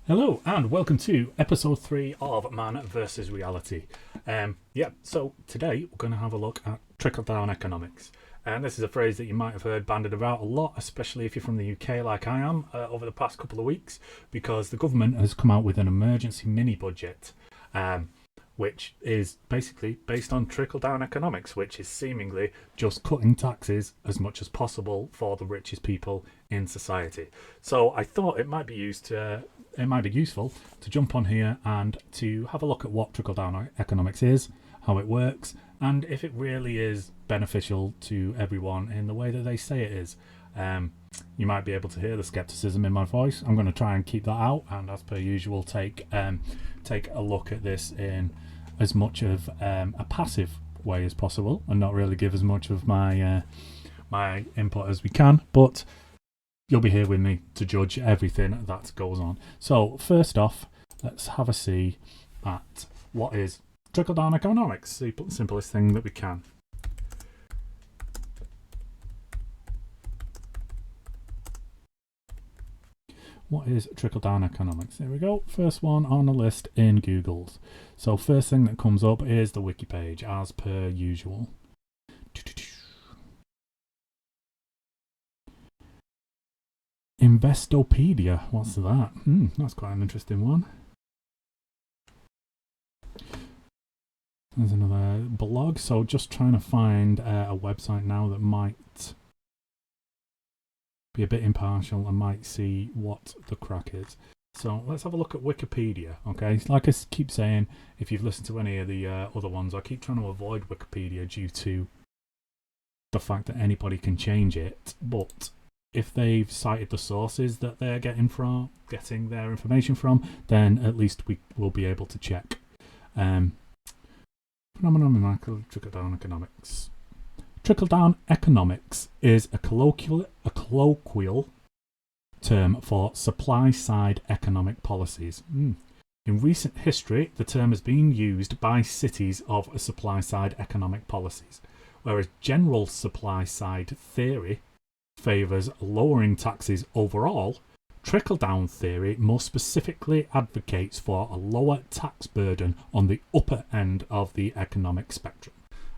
Hello and welcome to episode 3 of Man vs. Reality. So today we're going to have a look at trickle down economics. And this is a phrase that you might have heard bandied about a lot, especially if you're from the UK like I am, over the past couple of weeks, because the government has come out with an emergency mini budget, which is basically based on trickle down economics, which is seemingly just cutting taxes as much as possible for the richest people in society. So I thought it might be useful to jump on here and to have a look at what trickle down economics is, how it works, and if it really is beneficial to everyone in the way that they say it is. You might be able to hear the skepticism in my voice. I'm going to try and keep that out, and as per usual, take a look at this in as much of a passive way as possible, and not really give as much of my my input as we can. But you'll be here with me to judge everything that goes on. So first off, let's have a see at what is trickle down economics, the simplest thing that we can. What is trickle down economics? There we go. First one on the list in Google's. So first thing that comes up is the wiki page, as per usual. Investopedia, what's that? That's quite an interesting one. There's another blog, so just trying to find a website now that might be a bit impartial and might see what the crack is. So let's have a look at Wikipedia, okay? Like I keep saying, if you've listened to any of the other ones, I keep trying to avoid Wikipedia due to the fact that anybody can change it, but if they've cited the sources that they're getting their information from, then at least we will be able to check. Phenomenon trickle down economics. Trickle down economics is a colloquial term for supply side economic policies. In recent history, the term has been used by cities of supply side economic policies, whereas general supply side theory favours lowering taxes overall. Trickle-down theory more specifically advocates for a lower tax burden on the upper end of the economic spectrum.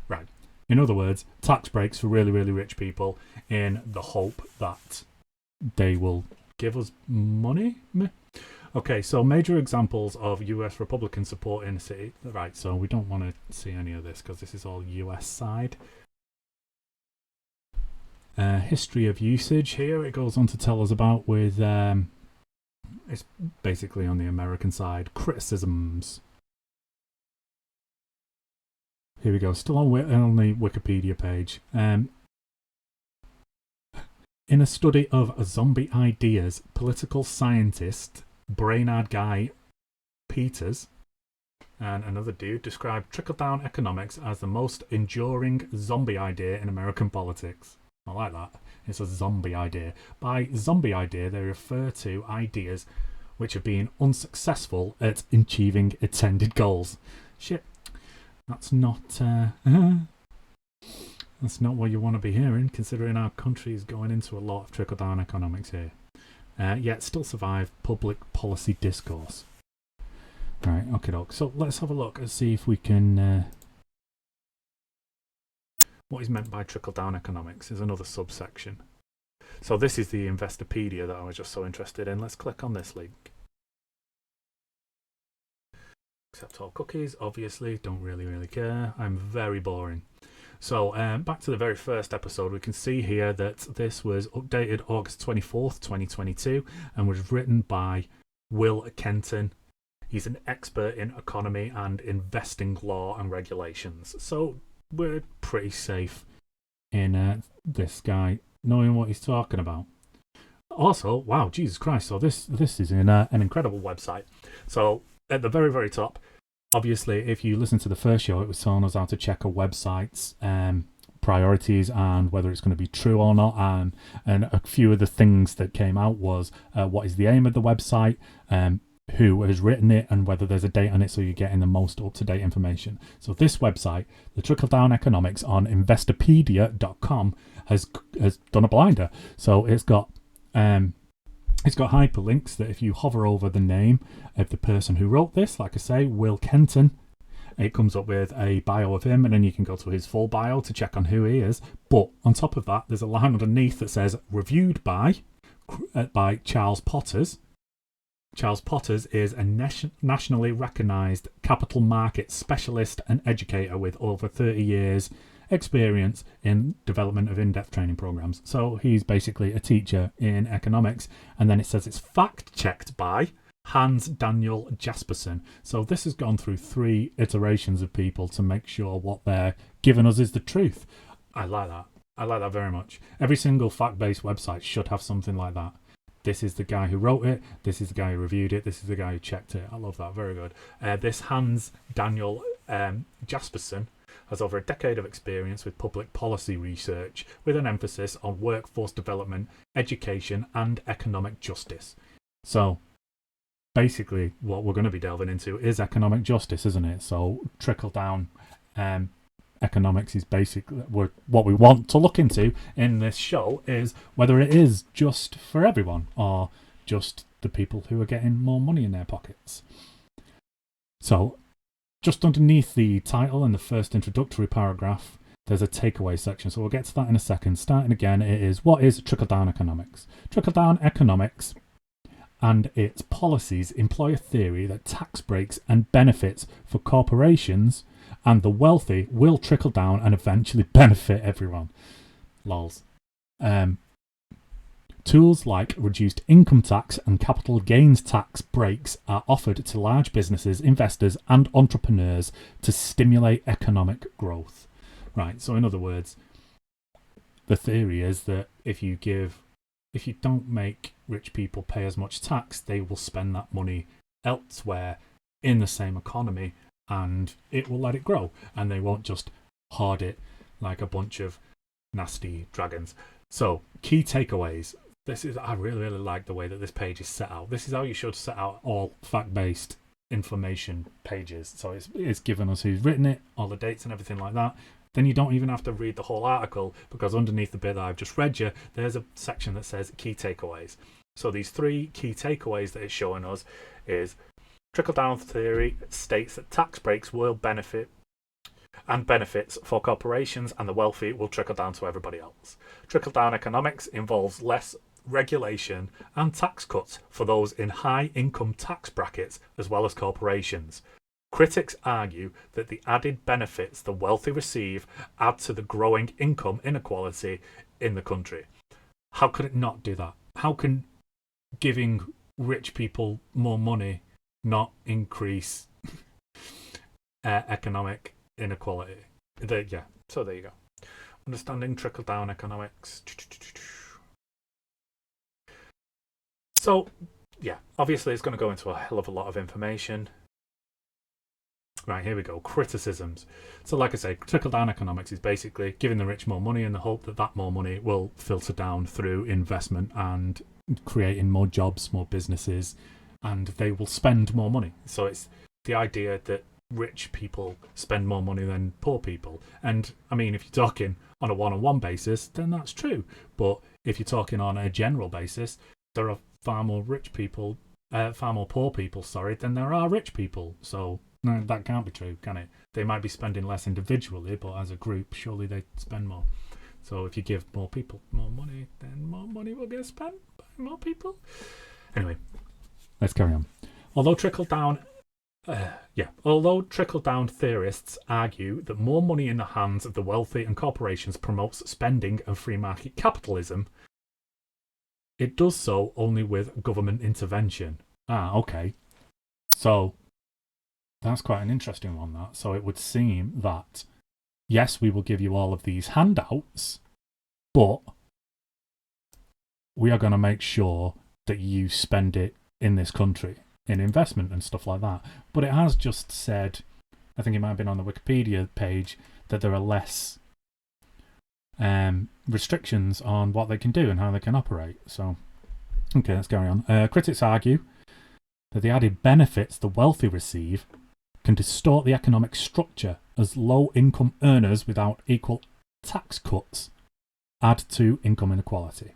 Right. In other words, tax breaks for really, really rich people in the hope that they will give us money. Okay, so major examples of US Republican support in the city. Right, so we don't want to see any of this because this is all US side. History of usage here it goes on to tell us about with it's basically on the American side. Criticisms. Here we go, still on the Wikipedia page. In a study of zombie ideas, political scientist Brainard Guy Peters and another dude described trickle-down economics as the most enduring zombie idea in American politics. I like that. It's a zombie idea. By zombie idea, they refer to ideas which have been unsuccessful at achieving intended goals. Shit, that's not what you want to be hearing, considering our country is going into a lot of trickle-down economics here. Yet still survive public policy discourse. Right, okay, doke. So let's have a look and see if we can. What is meant by trickle-down economics is another subsection. So this is the Investopedia that I was just so interested in. Let's click on this link. Accept all cookies, obviously, don't really care. I'm very boring. So back to the very first episode, we can see here that this was updated August 24th, 2022, and was written by Will Kenton. He's an expert in economy and investing law and regulations. So we're pretty safe in this guy knowing what he's talking about. Also, wow, Jesus Christ, so this is in an incredible website. So at the very, very top, obviously, if you listen to the first show, it was telling us how to check a website's priorities and whether it's going to be true or not. And a few of the things that came out was what is the aim of the website, who has written it, and whether there's a date on it, so you're getting the most up-to-date information. So this website, the Trickle Down Economics on Investopedia.com, has done a blinder. So it's got It's got hyperlinks that if you hover over the name of the person who wrote this, like I say, Will Kenton, it comes up with a bio of him, and then you can go to his full bio to check on who he is. But on top of that, there's a line underneath that says reviewed by Charles Potters. Charles Potters is a nationally recognised capital market specialist and educator with over 30 years experience in development of in-depth training programs. So he's basically a teacher in economics. And then it says it's fact-checked by Hans Daniel Jasperson. So this has gone through 3 iterations of people to make sure what they're giving us is the truth. I like that. I like that very much. Every single fact-based website should have something like that. This is the guy who wrote it. This is the guy who reviewed it. This is the guy who checked it. I love that. Very good. This Hans Daniel Jasperson has over a decade of experience with public policy research with an emphasis on workforce development, education, and economic justice. So basically what we're going to be delving into is economic justice, isn't it? So trickle down economics is basically what we want to look into in this show, is whether it is just for everyone or just the people who are getting more money in their pockets. So just underneath the title and the first introductory paragraph, there's a takeaway section. So we'll get to that in a second. Starting again, it is, what is trickle down economics? Trickle down economics and its policies employ a theory that tax breaks and benefits for corporations and the wealthy will trickle down and eventually benefit everyone. Lols. Tools like reduced income tax and capital gains tax breaks are offered to large businesses, investors, and entrepreneurs to stimulate economic growth. Right, so in other words, the theory is that if you don't make rich people pay as much tax, they will spend that money elsewhere in the same economy, and it will let it grow, and they won't just hoard it like a bunch of nasty dragons. So, key takeaways. I really, really like the way that this page is set out. This is how you should set out all fact-based information pages. So it's given us who's written it, all the dates and everything like that. Then you don't even have to read the whole article, because underneath the bit that I've just read you, there's a section that says key takeaways. So these 3 key takeaways that it's showing us is trickle-down theory states that tax breaks will benefits for corporations and the wealthy will trickle down to everybody else. Trickle-down economics involves less regulation and tax cuts for those in high income tax brackets as well as corporations. Critics argue that the added benefits the wealthy receive add to the growing income inequality in the country. How could it not do that? How can giving rich people more money not increase economic inequality? So there you go. Understanding trickle-down economics. So, obviously it's going to go into a hell of a lot of information. Right, here we go. Criticisms. So like I say, trickle-down economics is basically giving the rich more money in the hope that that more money will filter down through investment and creating more jobs, more businesses, and they will spend more money. So it's the idea that rich people spend more money than poor people. And I mean, if you're talking on a one-on-one basis, then that's true. But if you're talking on a general basis, there are far more poor people, than there are rich people. So no, that can't be true, can it? They might be spending less individually, but as a group, surely they spend more. So if you give more people more money, then more money will get spent by more people. Anyway, let's carry on. Although trickle-down theorists argue that more money in the hands of the wealthy and corporations promotes spending and free market capitalism, it does so only with government intervention. Okay. So that's quite an interesting one, that. So it would seem that, yes, we will give you all of these handouts, but we are going to make sure that you spend it in this country, in investment and stuff like that. But it has just said, I think it might have been on the Wikipedia page, that there are less restrictions on what they can do and how they can operate. So, okay, let's carry on. Critics argue that the added benefits the wealthy receive can distort the economic structure, as low-income earners without equal tax cuts add to income inequality.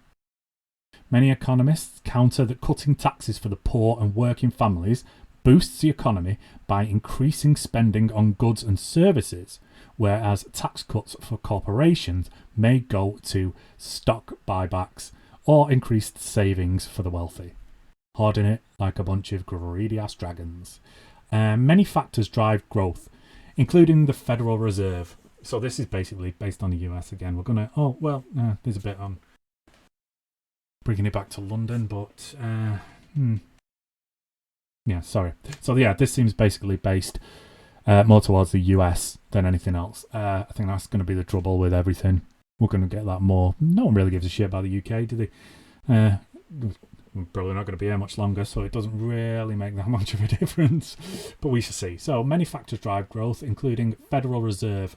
Many economists counter that cutting taxes for the poor and working families boosts the economy by increasing spending on goods and services, whereas tax cuts for corporations may go to stock buybacks or increased savings for the wealthy, hoarding it like a bunch of greedy-ass dragons. Many factors drive growth, including the Federal Reserve. So this is basically based on the US again. We're going to... there's a bit on bringing it back to London, but... Yeah, sorry. So yeah, this seems basically based more towards the US than anything else. I think that's going to be the trouble with everything. We're going to get that more. No one really gives a shit about the UK, do they? We're probably not going to be here much longer, so it doesn't really make that much of a difference. But we shall see. So many factors drive growth, including Federal Reserve,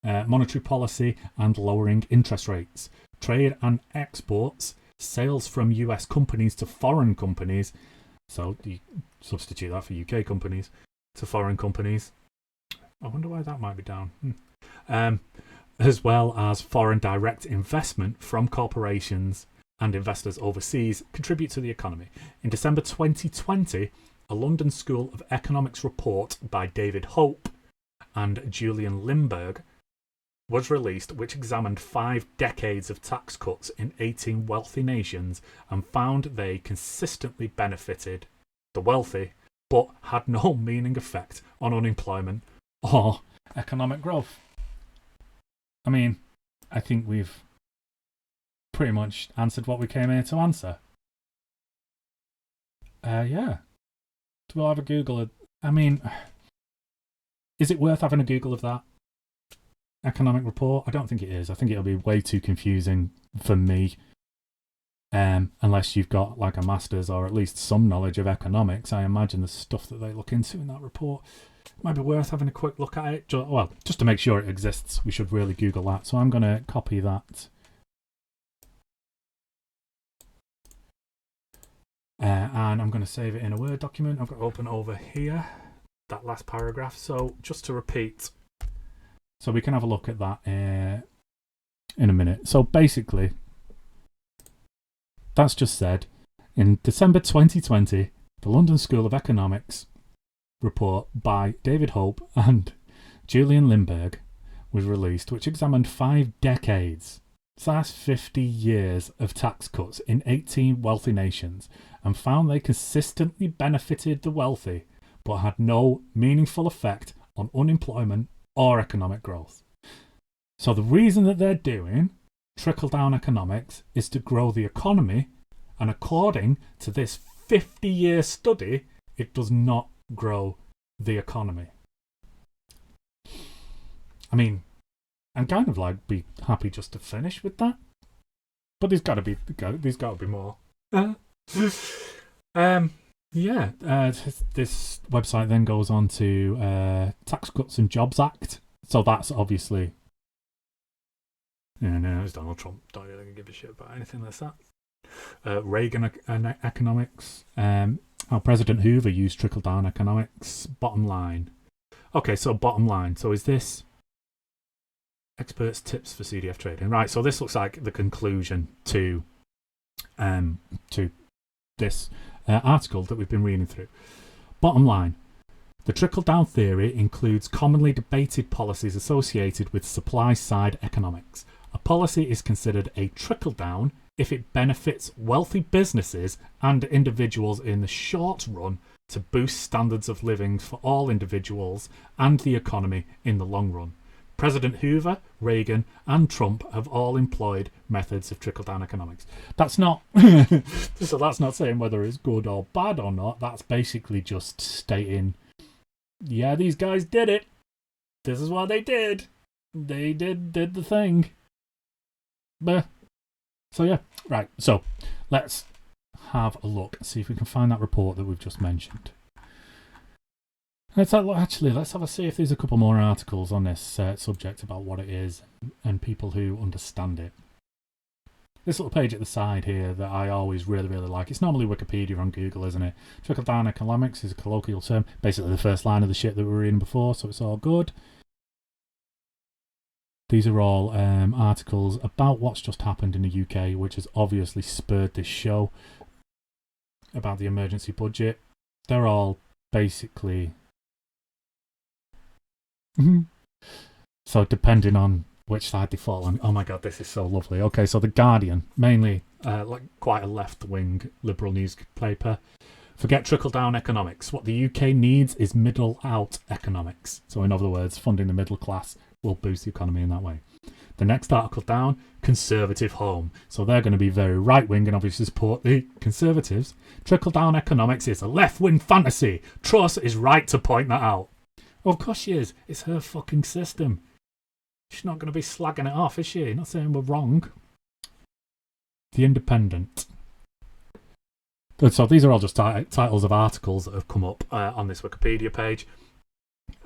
monetary policy and lowering interest rates, trade and exports, sales from US companies to foreign companies. So you substitute that for UK companies to foreign companies. I wonder why that might be down. As well as foreign direct investment from corporations and investors overseas contribute to the economy. In December 2020, a London School of Economics report by David Hope and Julian Limburg was released, which examined 5 decades of tax cuts in 18 wealthy nations and found they consistently benefited the wealthy, but had no meaning effect on unemployment or economic growth. I mean, I think we've pretty much answered what we came here to answer. Yeah. We'll have a Google. I mean, is it worth having a Google of that economic report? I don't think it is. I think it'll be way too confusing for me. Unless you've got like a master's or at least some knowledge of economics. I imagine the stuff that they look into in that report might be worth having a quick look at it. Well, just to make sure it exists, we should really Google that. So I'm going to copy that. And I'm going to save it in a Word document. I've got to open over here, that last paragraph. So just to repeat, so we can have a look at that in a minute. So basically, that's just said, in December 2020, the London School of Economics report by David Hope and Julian Limburg was released, which examined 5 decades. So that's 50 years of tax cuts in 18 wealthy nations and found they consistently benefited the wealthy but had no meaningful effect on unemployment or economic growth. So the reason that they're doing Trickle Down Economics is to grow the economy, and according to this 50-year study, it does not grow the economy. I mean, I'm kind of like be happy just to finish with that, but there's got to be more. This website then goes on to Tax Cuts and Jobs Act. So that's obviously, no, it's Donald Trump. Don't really give a shit about anything like that. Reagan economics. How President Hoover used Trickle Down Economics. Bottom line. Okay, so bottom line. So is this experts' tips for CDF trading? Right. So this looks like the conclusion to this article that we've been reading through. Bottom line. The trickle-down theory includes commonly debated policies associated with supply-side economics. A policy is considered a trickle-down if it benefits wealthy businesses and individuals in the short run to boost standards of living for all individuals and the economy in the long run. President Hoover, Reagan, and Trump have all employed methods of trickle-down economics. That's not so that's not saying whether it's good or bad or not. That's basically just stating, yeah, these guys did it. This is what they did. They did the thing. So yeah, right. So let's have a look, see if we can find that report that we've just mentioned. Let's have a see if there's a couple more articles on this subject about what it is and people who understand it. This little page at the side here that I always really, really like. It's normally Wikipedia on Google, isn't it? Trickle Down Economics is a colloquial term. Basically the first line of the shit that we were reading before, so it's all good. These are all articles about what's just happened in the UK, which has obviously spurred this show about the emergency budget. They're all basically... So depending on which side they fall on. Oh my god, this is so lovely. Okay, so The Guardian, mainly like quite a left-wing liberal newspaper. Forget trickle-down economics. What the UK needs is middle-out economics. So in other words, funding the middle class will boost the economy in that way. The next article down, Conservative Home. So they're going to be very right-wing and obviously support the Conservatives. Trickle-down economics is a left-wing fantasy. Truss is right to point that out. Of course she is. It's her fucking system. She's not going to be slagging it off, is she? Not saying we're wrong. The Independent. So these are all just titles of articles that have come up on this Wikipedia page.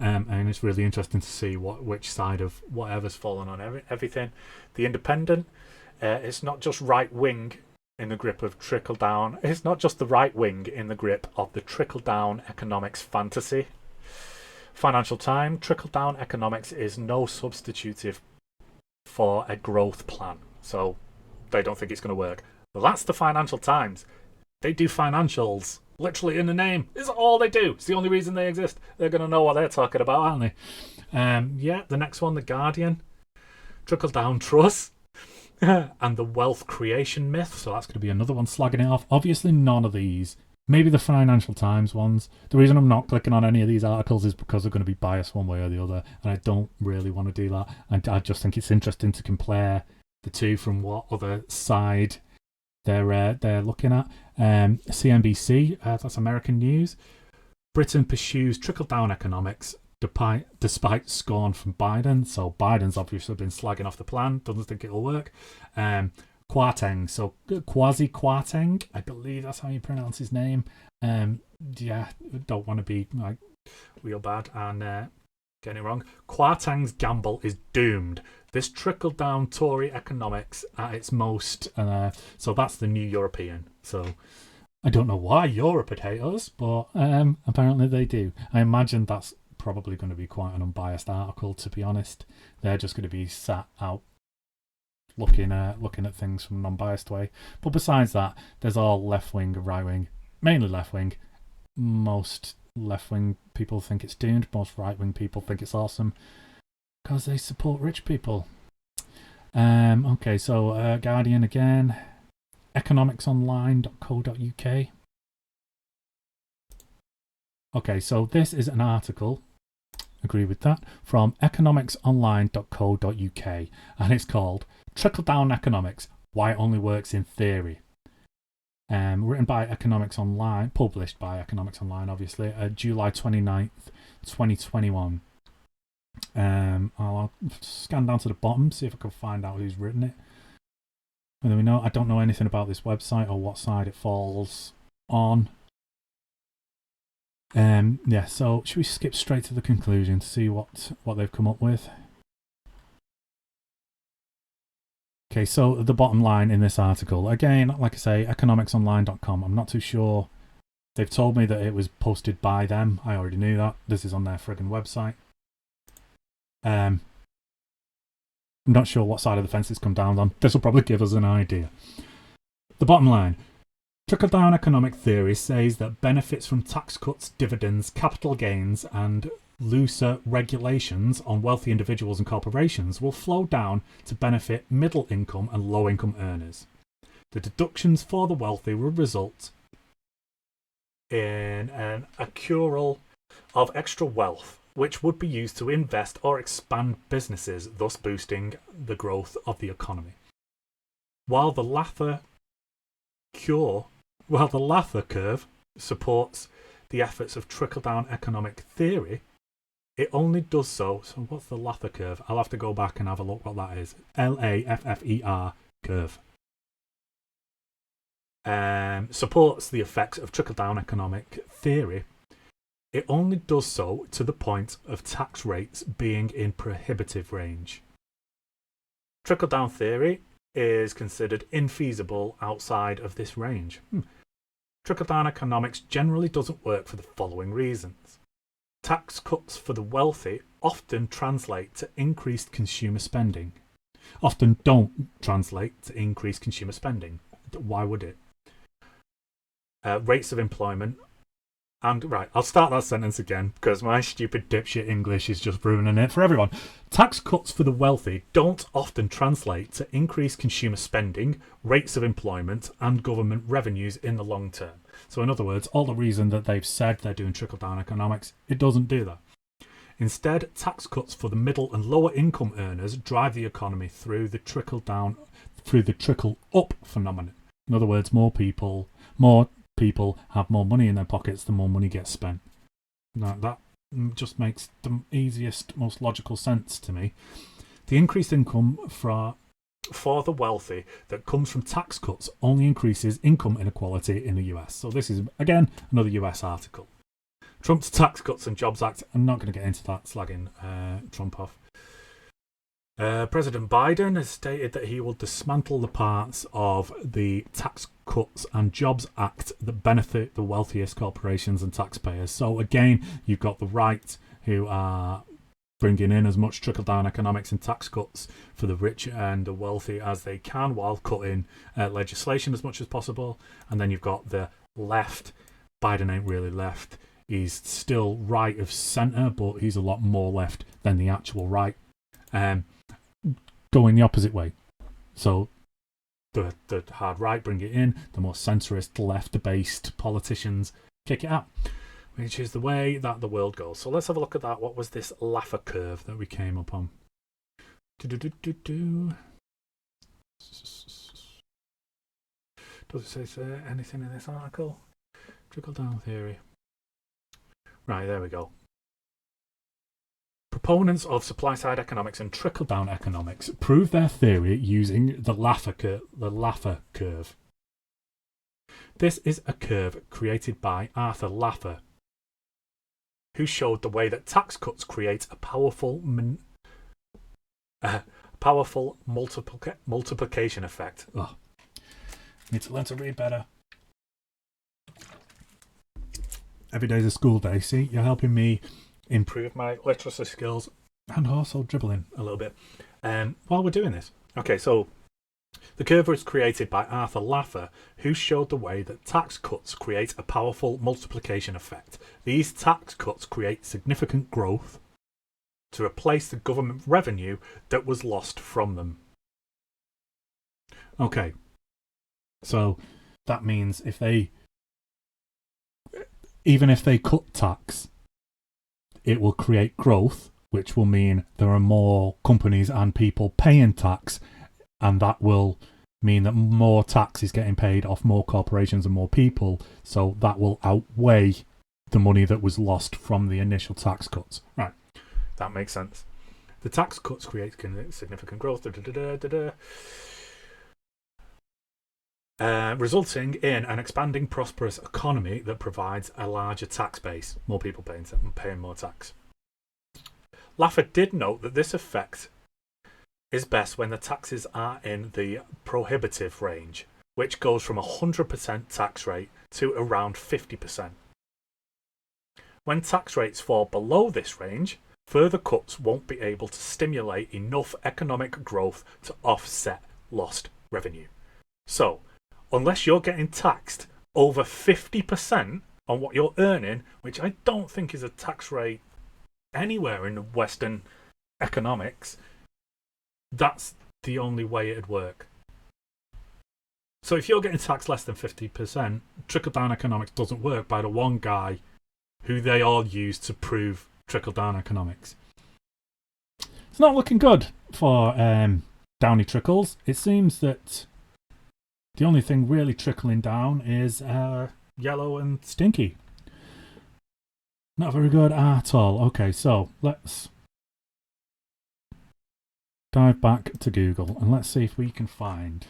And it's really interesting to see which side of whatever's fallen on everything. The Independent, it's not just right wing in the grip of trickle down. It's not just the right wing in the grip of the trickle down economics fantasy. Financial Times, trickle down economics is no substitute for a growth plan. So they don't think it's going to work. Well, that's the Financial Times. They do financials. Literally in the name. It's all they do. It's the only reason they exist. They're going to know what they're talking about, aren't they? Yeah, the next one, The Guardian. Trickle down trust. And the wealth creation myth. So that's going to be another one slagging it off. Obviously none of these. Maybe the Financial Times ones. The reason I'm not clicking on any of these articles is because they're going to be biased one way or the other. And I don't really want to do that. And I just think it's interesting to compare the two from what other side they're looking at. CNBC, that's American news. Britain pursues trickle-down economics despite scorn from Biden. So Biden's obviously been slagging off the plan. Doesn't think it'll work. Kwarteng, so Kwasi Kwarteng, I believe that's how you pronounce his name. Yeah, don't want to be like real bad and getting it wrong. Kwarteng's gamble is doomed. This trickle-down Tory economics at its most. So that's the New European. So I don't know why Europe would hate us, but apparently they do. I imagine that's probably going to be quite an unbiased article, to be honest. They're just going to be sat out looking at things from an unbiased way. But besides that, there's all left-wing and right-wing. Mainly left-wing. Most left-wing people think it's doomed. Most right-wing people think it's awesome. Because they support rich people. Okay, so Guardian again. economicsonline.co.uk. Okay, so this is an article, agree with that, from economicsonline.co.uk, and it's called Trickle Down Economics, Why It Only Works in Theory. Written by Economics Online, published by Economics Online, obviously, July 29th, 2021. I'll scan down to the bottom, see if I can find out who's written it. Whether we know, I don't know anything about this website or what side it falls on. Yeah, so should we skip straight to the conclusion to see what they've come up with? Okay, so the bottom line in this article, again, like I say, economicsonline.com. I'm not too sure. They've told me that it was posted by them. I already knew that. This is on their friggin' website. I'm not sure what side of the fence it's come down on. This will probably give us an idea. The bottom line. Trickle-down economic theory says that benefits from tax cuts, dividends, capital gains, and looser regulations on wealthy individuals and corporations will flow down to benefit middle-income and low-income earners. The deductions for the wealthy will result in an accrual of extra wealth, which would be used to invest or expand businesses, thus boosting the growth of the economy. While the Laffer curve supports the efforts of trickle-down economic theory, it only does so. So what's the Laffer curve? I'll have to go back and have a look what that is. Laffer curve. Supports the effects of trickle-down economic theory. It only does so to the point of tax rates being in prohibitive range. Trickle-down theory is considered infeasible outside of this range. Trickle-down economics generally doesn't work for the following reasons. tax cuts for the wealthy often translate to increased consumer spending. Often don't translate to increased consumer spending. Why would it? Rates of employment. And right, I'll start that sentence again because my stupid dipshit English is just ruining it for everyone. Tax cuts for the wealthy don't often translate to increased consumer spending, rates of employment, and government revenues in the long term. So in other words, all the reason that they've said they're doing trickle-down economics, it doesn't do that. Instead, tax cuts for the middle and lower income earners drive the economy through the trickle-up phenomenon. In other words, more people have more money in their pockets, the more money gets spent. Now, that just makes the easiest, most logical sense to me. The increased income for the wealthy that comes from tax cuts only increases income inequality in the US. So this is, again, another US article. Trump's Tax Cuts and Jobs Act. I'm not going to get into that, slagging Trump off. President Biden has stated that he will dismantle the parts of the Tax Cuts and Jobs Act that benefit the wealthiest corporations and taxpayers. So again, you've got the right who are bringing in as much trickle-down economics and tax cuts for the rich and the wealthy as they can while cutting legislation as much as possible. And then you've got the left. Biden ain't really left. He's still right of centre, but he's a lot more left than the actual right. Going the opposite way. So the hard right bring it in, the more centrist left-based politicians kick it out, which is the way that the world goes. So let's have a look at that. What was this Laffer curve that we came up on? Does it say anything in this article? Trickle-down theory. Right, there we go. Proponents of supply-side economics and trickle-down economics prove their theory using the Laffer curve. This is a curve created by Arthur Laffer, who showed the way that tax cuts create a powerful multiplication effect. Oh, need to learn to read better. Every day's a school day. See, you're helping me improve my literacy skills and also dribbling a little bit while we're doing this. Okay, so the curve was created by Arthur Laffer, who showed the way that tax cuts create a powerful multiplication effect. These tax cuts create significant growth to replace the government revenue that was lost from them. Okay, so that means even if they cut tax, it will create growth, which will mean there are more companies and people paying tax, and that will mean that more tax is getting paid off more corporations and more people, so that will outweigh the money that was lost from the initial tax cuts. Right, that makes sense. The tax cuts create significant growth, resulting in an expanding, prosperous economy that provides a larger tax base, more people paying more tax. Laffer did note that this effect is best when the taxes are in the prohibitive range, which goes from 100% tax rate to around 50%. When tax rates fall below this range, further cuts won't be able to stimulate enough economic growth to offset lost revenue. So, unless you're getting taxed over 50% on what you're earning, which I don't think is a tax rate anywhere in Western economics, that's the only way it'd work. So if you're getting taxed less than 50%, trickle-down economics doesn't work by the one guy who they all use to prove trickle-down economics. It's not looking good for Downy Trickles. It seems that the only thing really trickling down is yellow and stinky. Not very good at all. Okay, so let's dive back to Google and let's see if we can find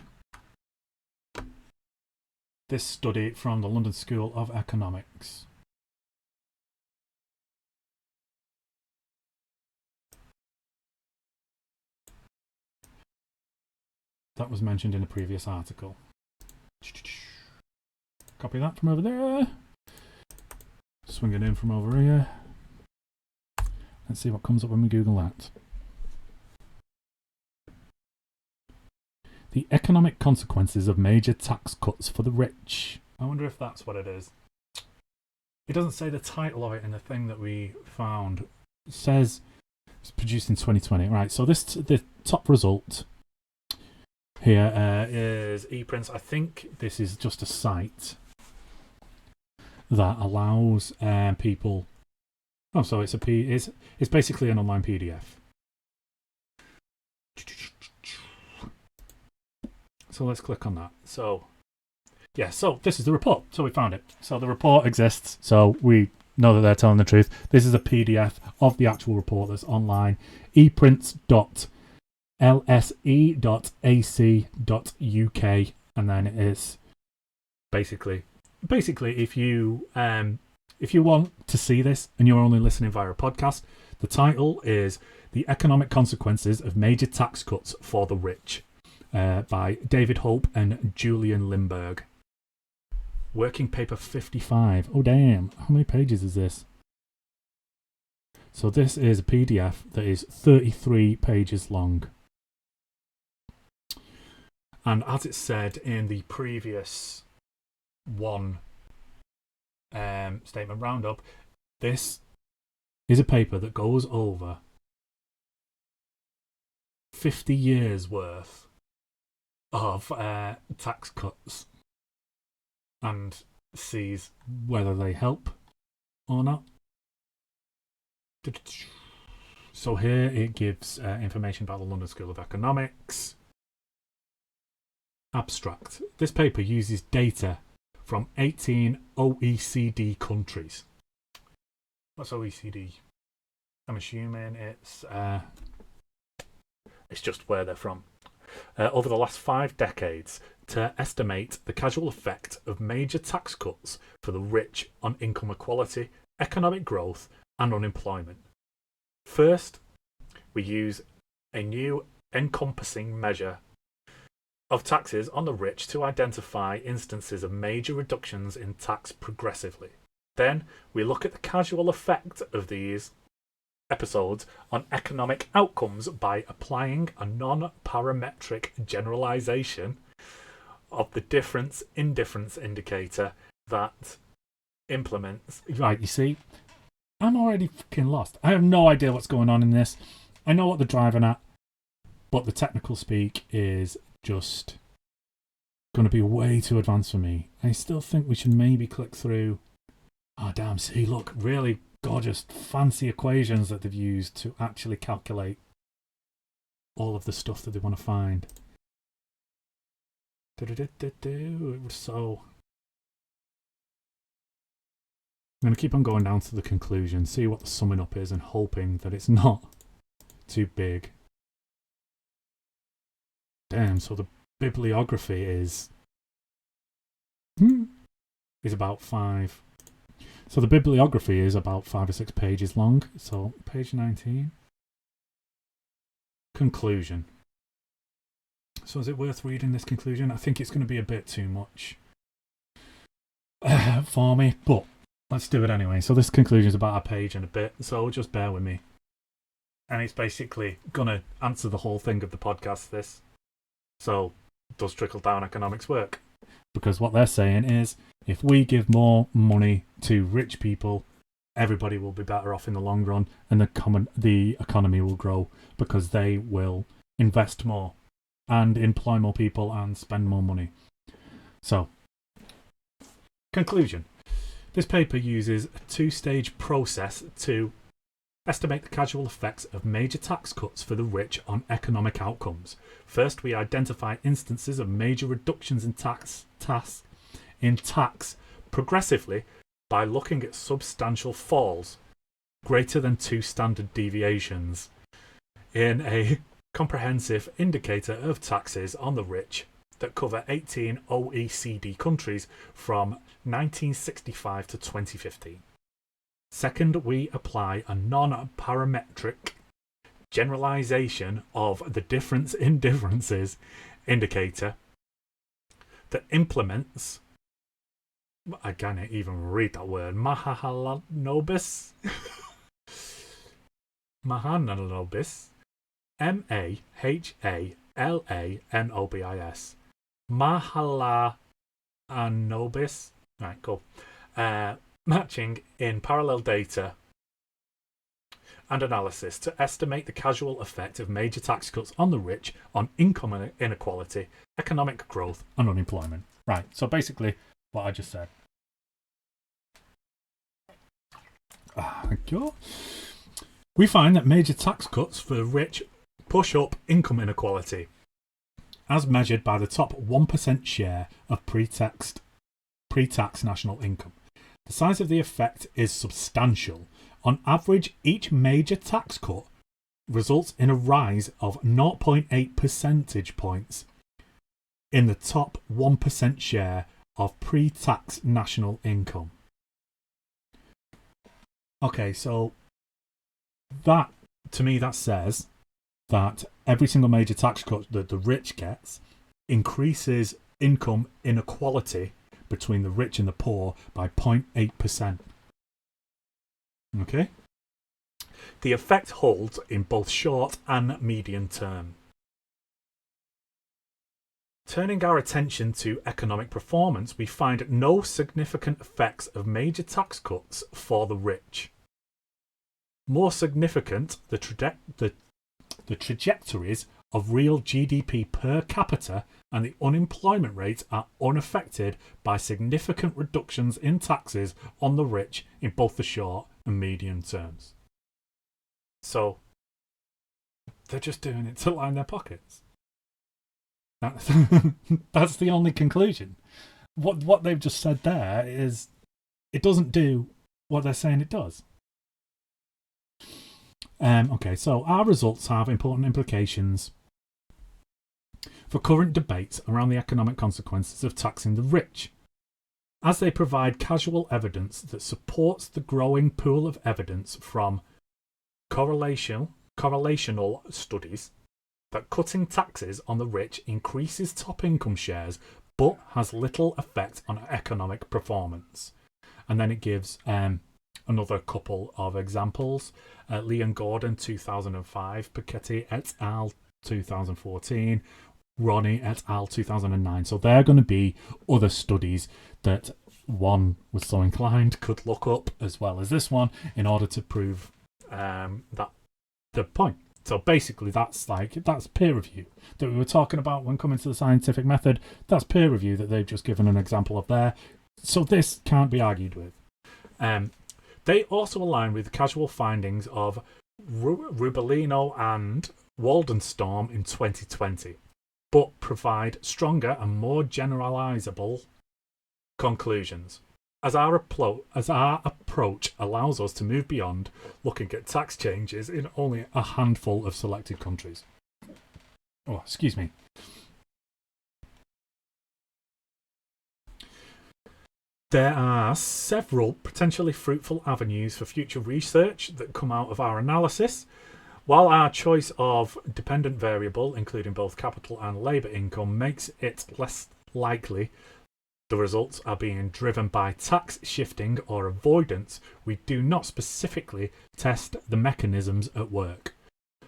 this study from the London School of Economics. That was mentioned in a previous article. Copy that from over there. Swing it in from over here. Let's see what comes up when we Google that. The economic consequences of major tax cuts for the rich. I wonder if that's what it is. It doesn't say the title of it in the thing that we found. It says it's produced in 2020. Right, so the top result here is ePrints. I think this is just a site that allows people. Oh, so it's it's basically an online PDF. So let's click on that. So yeah, so this is the report. So we found it. So the report exists. So we know that they're telling the truth. This is a PDF of the actual report that's online. eprints.lse.ac.uk, and then it is basically if you want to see this and you're only listening via a podcast, the title is The Economic Consequences of Major Tax Cuts for the Rich by David Hope and Julian Limburg. Working paper 55. Oh damn, how many pages is this? So this is a PDF that is 33 pages long. And as it said in the previous one statement roundup, this is a paper that goes over 50 years worth of tax cuts and sees whether they help or not. So here it gives information about the London School of Economics. Abstract. This paper uses data from 18 OECD countries. What's OECD? I'm assuming it's just where they're from. Over the last 5 decades to estimate the causal effect of major tax cuts for the rich on income equality, economic growth, and unemployment. First, we use a new encompassing measure of taxes on the rich to identify instances of major reductions in tax progressively. Then, we look at the causal effect of these episodes on economic outcomes by applying a non-parametric generalization of the difference-indifference indicator that implements. Right, you see, I'm already fucking lost. I have no idea what's going on in this. I know what they're driving at, but the technical speak is just going to be way too advanced for me. I still think we should maybe click through. Oh, damn, see, look, really gorgeous, fancy equations that they've used to actually calculate all of the stuff that they want to find. So I'm going to keep on going down to the conclusion, see what the summing up is, and hoping that it's not too big. Damn, so the bibliography is about 5. So the bibliography is about 5 or 6 pages long. So page 19. Conclusion. So is it worth reading this conclusion? I think it's going to be a bit too much for me, but let's do it anyway. So this conclusion is about a page and a bit, so just bear with me. And it's basically going to answer the whole thing of the podcast, this. So, does Trickle Down Economics work? Because what they're saying is, if we give more money to rich people, everybody will be better off in the long run, and the economy will grow because they will invest more and employ more people and spend more money. So, conclusion. This paper uses a 2-stage process to estimate the causal effects of major tax cuts for the rich on economic outcomes. First, we identify instances of major reductions in tax progressively by looking at substantial falls, greater than 2 standard deviations, in a comprehensive indicator of taxes on the rich that cover 18 OECD countries from 1965 to 2015. Second, we apply a non-parametric generalization of the difference-indifferences indicator that implements, I can't even read that word, Mahalanobis, Mahalanobis, Mahalanobis, Mahalanobis. Right, cool. Matching in parallel data and analysis to estimate the causal effect of major tax cuts on the rich on income inequality, economic growth, and unemployment. Right, so basically what I just said. Thank you. We find that major tax cuts for the rich push up income inequality, as measured by the top 1% share of pre-tax national income. The size of the effect is substantial. On average, each major tax cut results in a rise of 0.8 percentage points in the top 1% share of pre-tax national income. Okay, so that, to me, that says that every single major tax cut that the rich gets increases income inequality between the rich and the poor by 0.8%. Okay? The effect holds in both short and medium term. Turning our attention to economic performance, we find no significant effects of major tax cuts for the rich. More significant, the trajectories of real GDP per capita and the unemployment rate are unaffected by significant reductions in taxes on the rich in both the short and medium terms. So, they're just doing it to line their pockets. That's the only conclusion. What they've just said there is it doesn't do what they're saying it does. Okay, so our results have important implications for current debates around the economic consequences of taxing the rich, as they provide causal evidence that supports the growing pool of evidence from correlational studies that cutting taxes on the rich increases top income shares but has little effect on economic performance. And then it gives another couple of examples. Leon Gordon, 2005, Piketty et al., 2014, Ronnie et al., 2009. So they're going to be other studies that one was so inclined could look up as well as this one in order to prove that the point. So basically that's peer review that we were talking about when coming to the scientific method. That's peer review that they've just given an example of there. So this can't be argued with. They also align with casual findings of Rubelino and Waldenstorm in 2020, but provide stronger and more generalizable conclusions. As our approach allows us to move beyond looking at tax changes in only a handful of selected countries. Oh, excuse me. There are several potentially fruitful avenues for future research that come out of our analysis. While our choice of dependent variable, including both capital and labour income, makes it less likely the results are being driven by tax shifting or avoidance, we do not specifically test the mechanisms at work.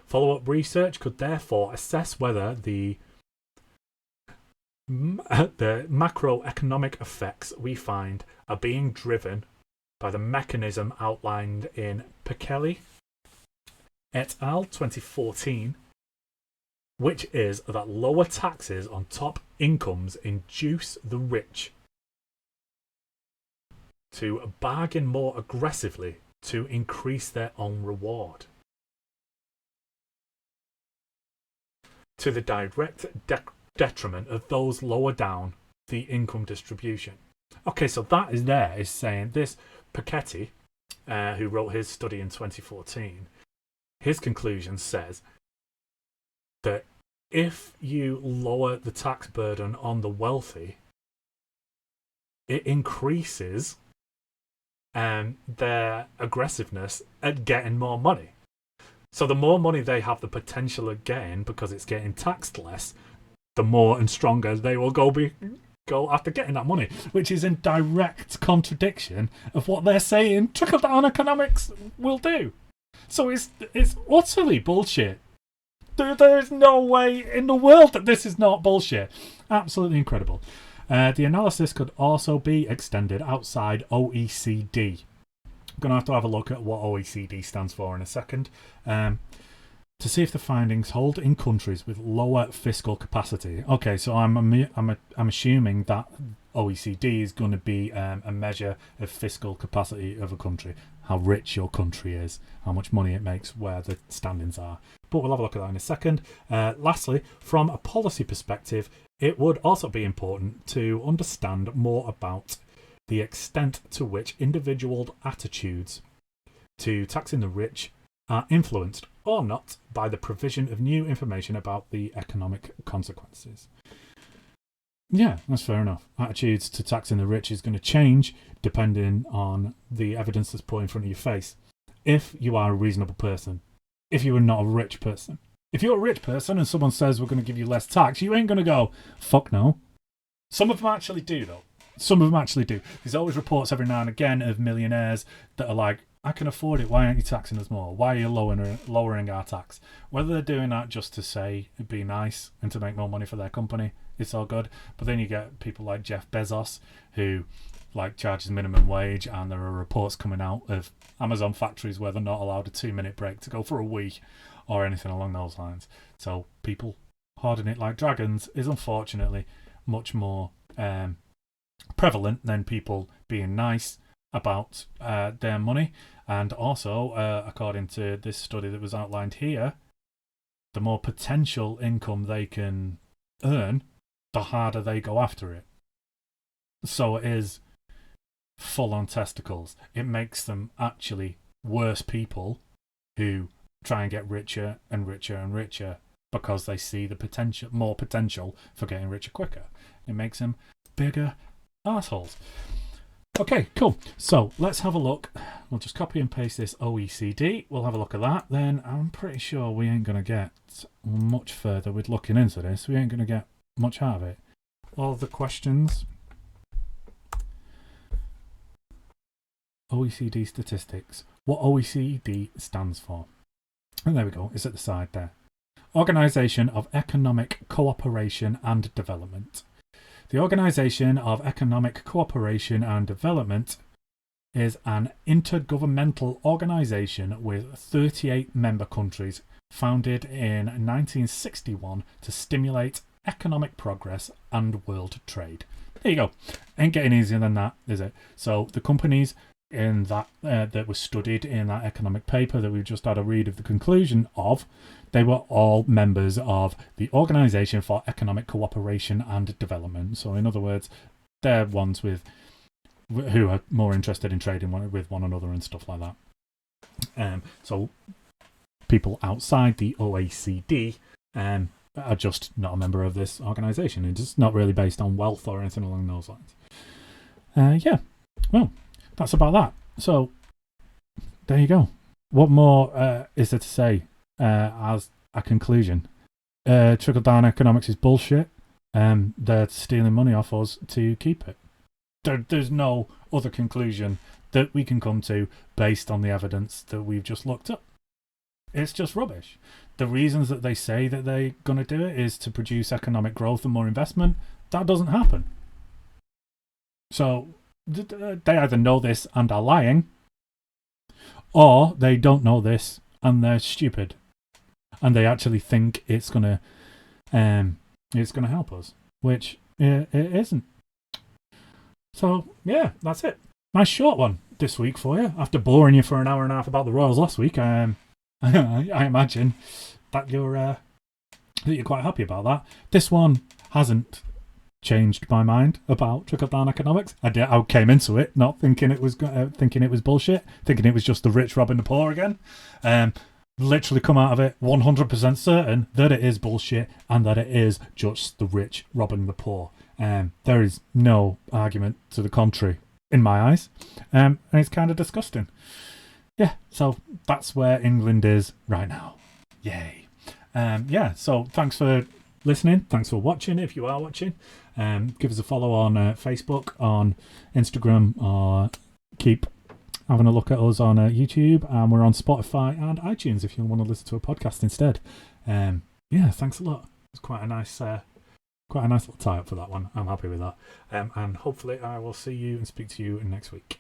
Follow-up research could therefore assess whether the macroeconomic effects we find are being driven by the mechanism outlined in Piketty et al. 2014, which is that lower taxes on top incomes induce the rich to bargain more aggressively to increase their own reward, to the direct detriment of those lower down the income distribution. Okay, so that is saying this Piketty, who wrote his study in 2014, his conclusion says that if you lower the tax burden on the wealthy, it increases their aggressiveness at getting more money. So the more money they have the potential of getting because it's getting taxed less, the more and stronger they will go after getting that money, which is in direct contradiction of what they're saying Trickle Down Economics will do. So it's utterly bullshit. There's no way in the world that this is not bullshit. Absolutely incredible. The analysis could also be extended outside OECD. I'm going to have a look at what OECD stands for in a second. To see if the findings hold in countries with lower fiscal capacity. Okay, so I'm assuming that OECD is going to be a measure of fiscal capacity of a country, how rich your country is, how much money it makes, where the standings are. But we'll have a look at that in a second. Lastly, from a policy perspective, it would also be important to understand more about the extent to which individual attitudes to taxing the rich are influenced or not by the provision of new information about the economic consequences. Yeah, that's fair enough. Attitudes to taxing the rich is going to change depending on the evidence that's put in front of your face. If you are a reasonable person, if you are not a rich person. If you're a rich person and someone says we're going to give you less tax, you ain't going to go, fuck no. Some of them actually do, though. Some of them actually do. There's always reports every now and again of millionaires that are like, I can afford it, why aren't you taxing us more? Why are you lowering our tax? Whether they're doing that just to say it'd be nice and to make more money for their company, it's all good. But then you get people like Jeff Bezos who like charges minimum wage, and there are reports coming out of Amazon factories where they're not allowed a 2-minute break to go for a wee or anything along those lines. So people hoarding it like dragons is unfortunately much more prevalent than people being nice about their money. And also, according to this study that was outlined here, the more potential income they can earn, the harder they go after it. So it is full on testicles. It makes them actually worse people who try and get richer and richer and richer because they see the more potential for getting richer quicker. It makes them bigger assholes. Okay, cool. So let's have a look. We'll just copy and paste this OECD. We'll have a look at that. Then I'm pretty sure we ain't going to get much further with looking into this. We ain't going to get much out of it. All the questions. OECD statistics. What OECD stands for. And there we go. It's at the side there. Organisation of Economic Cooperation and Development. The Organisation of Economic Cooperation and Development is an intergovernmental organisation with 38 member countries, founded in 1961 to stimulate economic progress and world trade. There you go. Ain't getting easier than that, is it? So the companies in that that were studied in that economic paper that we've just had a read of the conclusion of, they were all members of the Organisation for Economic Cooperation and Development. So in other words, they're ones who are more interested in trading with one another and stuff like that. So people outside the OECD are just not a member of this organisation. It's not really based on wealth or anything along those lines. Yeah, well, that's about that. So there you go. What more is there to say as a conclusion? Trickle down economics is bullshit. They're stealing money off us to keep it. There's no other conclusion that we can come to based on the evidence that we've just looked up. It's just rubbish. The reasons that they say that they're going to do it is to produce economic growth and more investment. That doesn't happen. So they either know this and are lying, or they don't know this and they're stupid, and they actually think it's gonna help us, which it isn't. So yeah, that's it. Nice short one this week for you. After boring you for an hour and a half about the Royals last week, I imagine that you're quite happy about that. This one hasn't changed my mind about trickle down economics. I came into it not thinking it was bullshit, thinking it was just the rich robbing the poor again. Literally come out of it 100% certain that it is bullshit and that it is just the rich robbing the poor. There is no argument to the contrary in my eyes, and it's kind of disgusting. Yeah, so that's where England is right now. Yay. Yeah, so thanks for listening. Thanks for watching if you are watching. Give us a follow on Facebook, on Instagram, or keep having a look at us on YouTube, and we're on Spotify and iTunes if you want to listen to a podcast instead. Yeah, thanks a lot. It's quite a nice little tie-up for that one. I'm happy with that. And hopefully I will see you and speak to you next week.